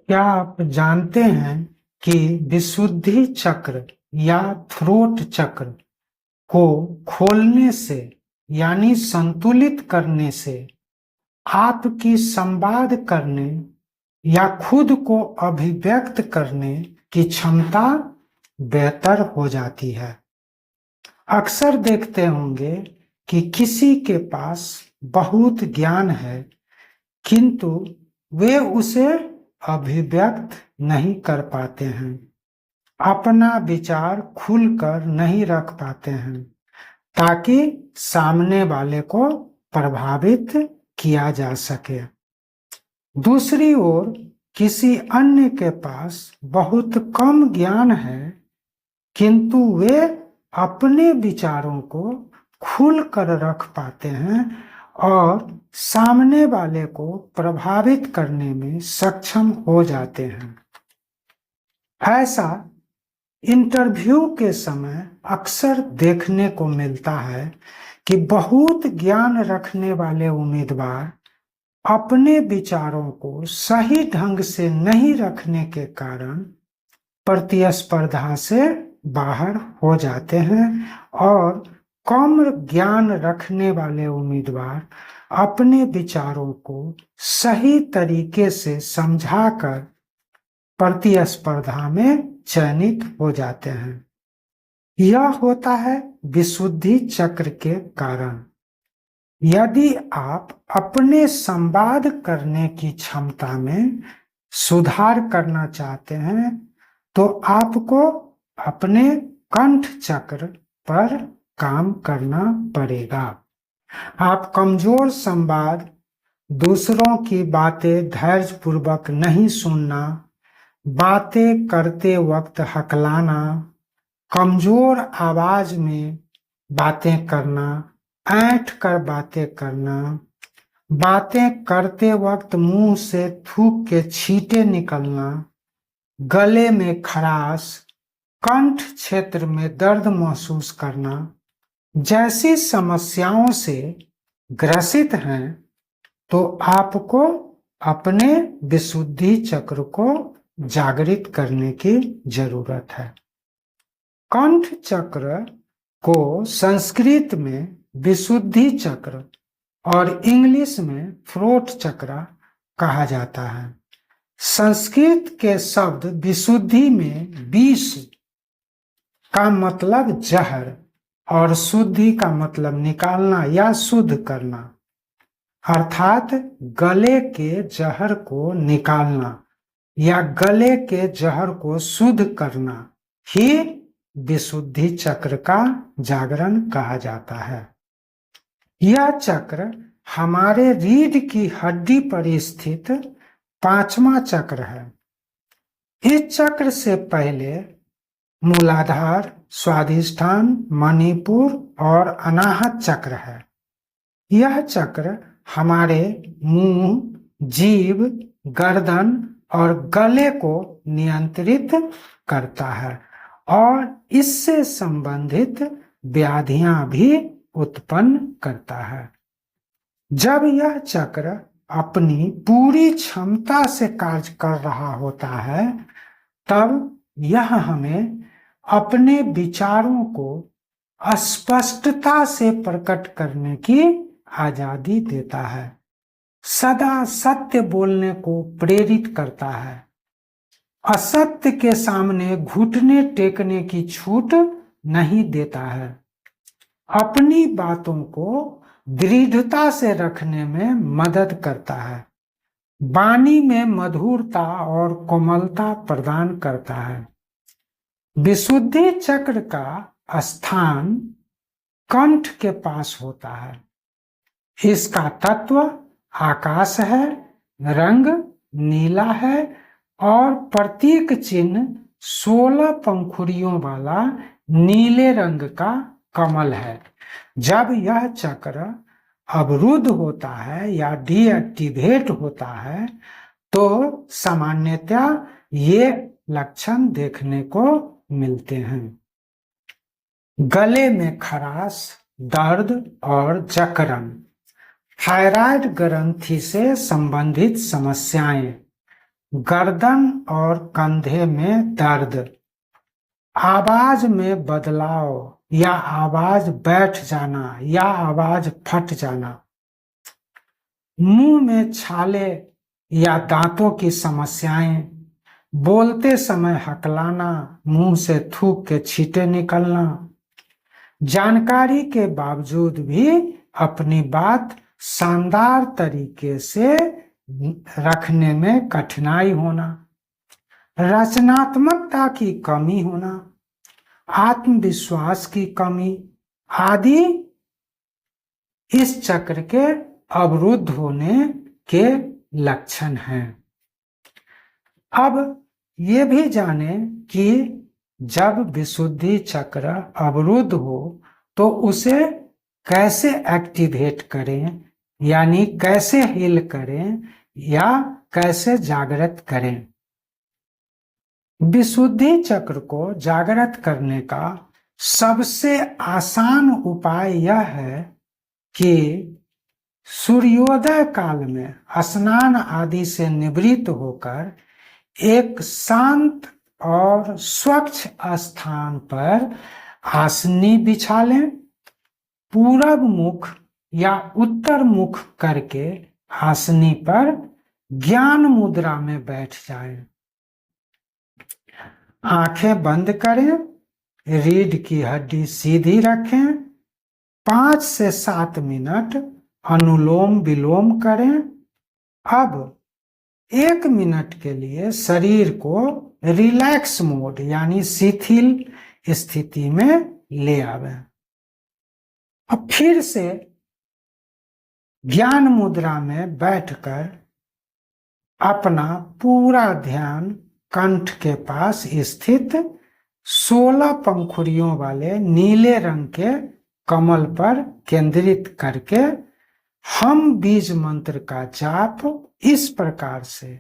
क्या आप जानते हैं कि विशुद्धि चक्र या थ्रोट चक्र को खोलने से यानी संतुलित करने से आपकी संवाद करने या खुद को अभिव्यक्त करने की क्षमता बेहतर हो जाती है। अक्सर देखते होंगे कि किसी के पास बहुत ज्ञान है किंतु वे उसे अभिव्यक्त नहीं कर पाते हैं, अपना विचार खुलकर नहीं रख पाते हैं ताकि सामने वाले को प्रभावित किया जा सके। दूसरी ओर किसी अन्य के पास बहुत कम ज्ञान है किंतु वे अपने विचारों को खुलकर रख पाते हैं और सामने वाले को प्रभावित करने में सक्षम हो जाते हैं। ऐसा इंटरव्यू के समय अक्सर देखने को मिलता है कि बहुत ज्ञान रखने वाले उम्मीदवार अपने विचारों को सही ढंग से नहीं रखने के कारण प्रतिस्पर्धा से बाहर हो जाते हैं और कम ज्ञान रखने वाले उम्मीदवार अपने विचारों को सही तरीके से समझाकर प्रतिस्पर्धा में चयनित हो जाते हैं। यह होता है विशुद्धि चक्र के कारण। यदि आप अपने संवाद करने की क्षमता में सुधार करना चाहते हैं तो आपको अपने कंठ चक्र पर काम करना पड़ेगा। आप कमजोर संवाद, दूसरों की बातें धैर्यपूर्वक नहीं सुनना, बातें करते वक्त हकलाना, कमजोर आवाज में बातें करना, ऐंठ कर बातें करना, बातें करते वक्त मुंह से थूक के छींटे निकलना, गले में खराश, कंठ क्षेत्र में दर्द महसूस करना जैसी समस्याओं से ग्रसित हैं तो आपको अपने विशुद्धि चक्र को जागृत करने की जरूरत है। कंठ चक्र को संस्कृत में विशुद्धि चक्र और इंग्लिश में थ्रोट चक्र कहा जाता है। संस्कृत के शब्द विशुद्धि में 20 का मतलब जहर और शुद्धि का मतलब निकालना या शुद्ध करना, अर्थात गले के जहर को निकालना या गले के जहर को शुद्ध करना ही विशुद्धि चक्र का जागरण कहा जाता है। यह चक्र हमारे रीढ़ की हड्डी पर स्थित 5वां चक्र है। इस चक्र से पहले मूलाधार, स्वादिष्ठान, मणिपुर और अनाहत चक्र है। यह चक्र हमारे मुंह, जीभ, गर्दन और गले को नियंत्रित करता है और इससे संबंधित व्याधियां भी उत्पन्न करता है। जब यह चक्र अपनी पूरी क्षमता से कार्य कर रहा होता है तब यह हमें अपने विचारों को स्पष्टता से प्रकट करने की आजादी देता है, सदा सत्य बोलने को प्रेरित करता है, असत्य के सामने घुटने टेकने की छूट नहीं देता है, अपनी बातों को दृढ़ता से रखने में मदद करता है, वाणी में मधुरता और कोमलता प्रदान करता है। विशुद्धि चक्र का स्थान कंठ के पास होता है। इसका तत्व आकाश है, रंग नीला है और प्रतीक चिन्ह 16 पंखुड़ियों वाला नीले रंग का कमल है। जब यह चक्र अवरुद्ध होता है या डीएक्टिवेट होता है तो सामान्यतः ये लक्षण देखने को मिलते हैं। गले में खराश, दर्द और जकड़न, थायराइड ग्रंथि से संबंधित समस्याएं, गर्दन और कंधे में दर्द, आवाज में बदलाव या आवाज बैठ जाना या आवाज फट जाना, मुंह में छाले या दांतों की समस्याएं, बोलते समय हकलाना, मुंह से थूक के छींटे निकलना, जानकारी के बावजूद भी अपनी बात शानदार तरीके से रखने में कठिनाई होना, रचनात्मकता की कमी होना, आत्मविश्वास की कमी आदि इस चक्र के अवरुद्ध होने के लक्षण हैं। अब ये भी जाने कि जब विशुद्धि चक्र अवरुद्ध हो तो उसे कैसे एक्टिवेट करें, यानी कैसे हील करें या कैसे जागृत करें। विशुद्धि चक्र को जागृत करने का सबसे आसान उपाय यह है कि सूर्योदय काल में स्नान आदि से निवृत्त होकर एक शांत और स्वच्छ स्थान पर आसनी बिछा लें, पूरब मुख या उत्तर मुख करके आसनी पर ज्ञान मुद्रा में बैठ जाएं, आंखें बंद करें, रीढ़ की हड्डी सीधी रखें, 5 से 7 मिनट अनुलोम विलोम करें। अब 1 मिनट के लिए शरीर को रिलैक्स मोड यानी शिथिल स्थिति में ले आवे। अब फिर से ज्ञान मुद्रा में बैठकर अपना पूरा ध्यान कंठ के पास स्थित 16 पंखुड़ियों वाले नीले रंग के कमल पर केंद्रित करके हम बीज मंत्र का जाप इस प्रकार से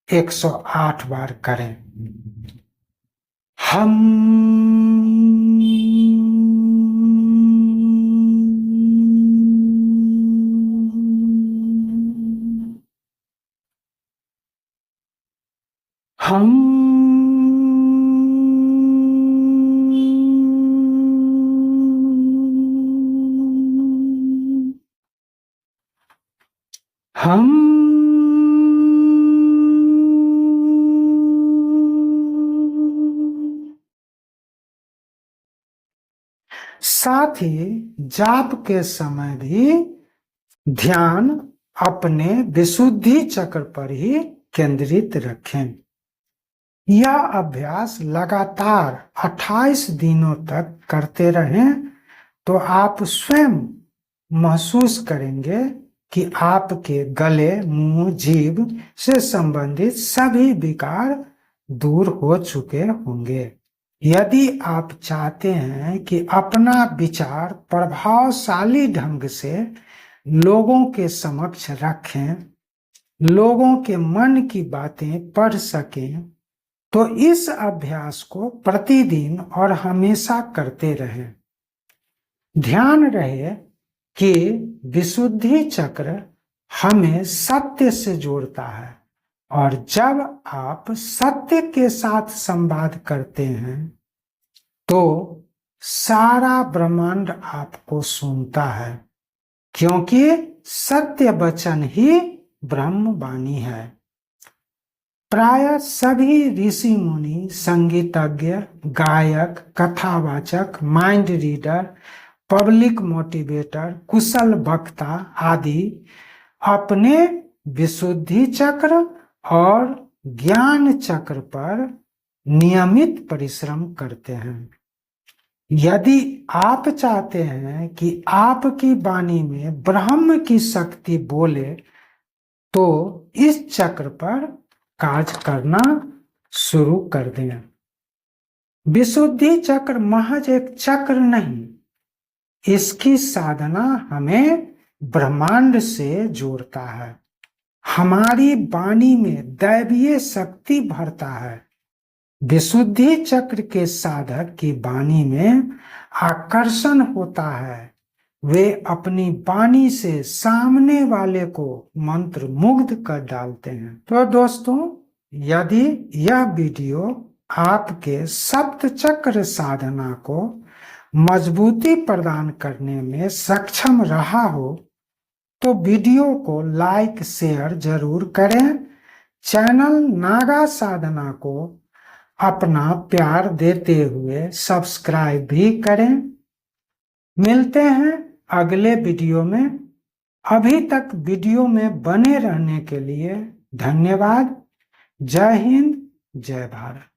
108 बार करें। हम साथ ही जाप के समय भी ध्यान अपने विशुद्धि चक्र पर ही केंद्रित रखें। यह अभ्यास लगातार 28 दिनों तक करते रहें तो आप स्वयं महसूस करेंगे कि आपके गले, मुंह, जीभ से संबंधित सभी विकार दूर हो चुके होंगे। यदि आप चाहते हैं कि अपना विचार प्रभावशाली ढंग से लोगों के समक्ष रखें, लोगों के मन की बातें पढ़ सकें, तो इस अभ्यास को प्रतिदिन और हमेशा करते रहें। ध्यान रहे कि विशुद्धि चक्र हमें सत्य से जोड़ता है और जब आप सत्य के साथ संवाद करते हैं तो सारा ब्रह्मांड आपको सुनता है, क्योंकि सत्य वचन ही ब्रह्म वाणी है। प्राय सभी ऋषि मुनि, संगीतज्ञ, गायक, कथावाचक, माइंड रीडर, पब्लिक मोटिवेटर, कुशल वक्ता आदि अपने विशुद्धि चक्र और ज्ञान चक्र पर नियमित परिश्रम करते हैं। यदि आप चाहते हैं कि आपकी वाणी में ब्रह्म की शक्ति बोले तो इस चक्र पर कार्य करना शुरू कर दें। विशुद्धि चक्र महज एक चक्र नहीं, इसकी साधना हमें ब्रह्मांड से जोड़ता है, हमारी वाणी में दैवीय शक्ति भरता है। विशुद्धि चक्र के साधक की वाणी में आकर्षण होता है, वे अपनी वाणी से सामने वाले को मंत्र मुग्ध कर डालते हैं। तो दोस्तों, यदि यह वीडियो आपके सप्त चक्र साधना को मजबूती प्रदान करने में सक्षम रहा हो तो वीडियो को लाइक शेयर जरूर करें। चैनल नागा साधना को अपना प्यार देते हुए सब्सक्राइब भी करें। मिलते हैं अगले वीडियो में। अभी तक वीडियो में बने रहने के लिए धन्यवाद। जय हिंद, जय भारत।